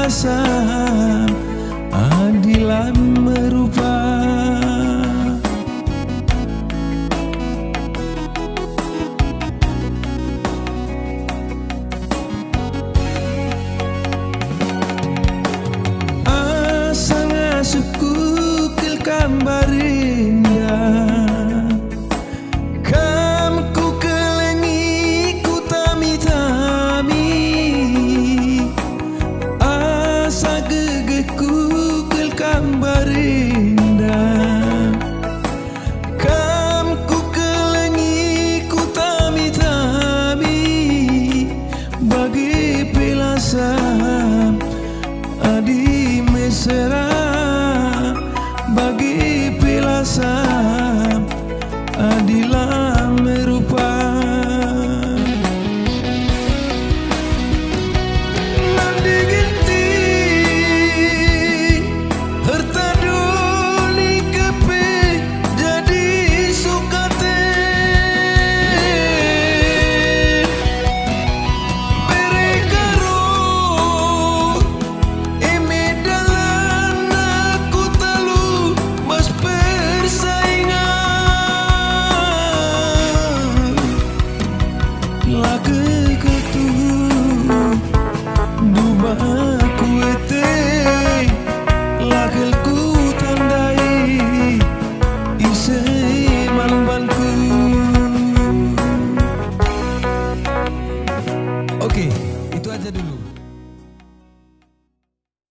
pilasam adilan merupa. Asanga suku kilkan barinda kamku kelengi ku tami-tami asa gegeku kilkan barinda kamku kelengi ku tami-tami bagi pilasam adi mesra bagi pilasam adilah merupa. Nandi ginti harta doni kepe jadi sukate bere karo eme dalan aku talu mas persaingan lake ketuh duba kuete lakelku tandai ise malbanku. Oke, itu aja dulu.